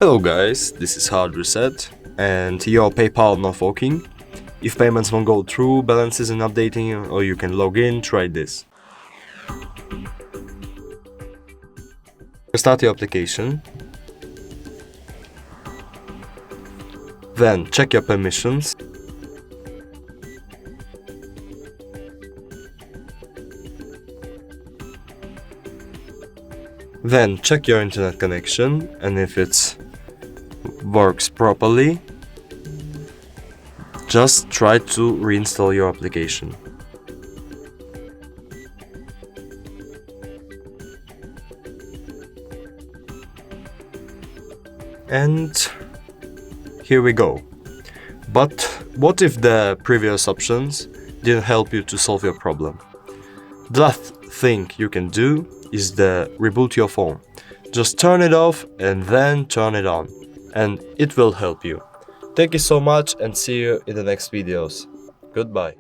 Hello guys, this is Hard Reset, and your PayPal not working. If payments won't go through, balance isn't updating, or you can log in, try this. Start your application. Then check your permissions. Then check your internet connection, and if it works properly, just try to reinstall your application. And here we go. But what if the previous options didn't help you to solve your problem? The last thing you can do is reboot your phone. Just turn it off and then turn it on, and it will help you. Thank you so much and see you in the next videos. Goodbye.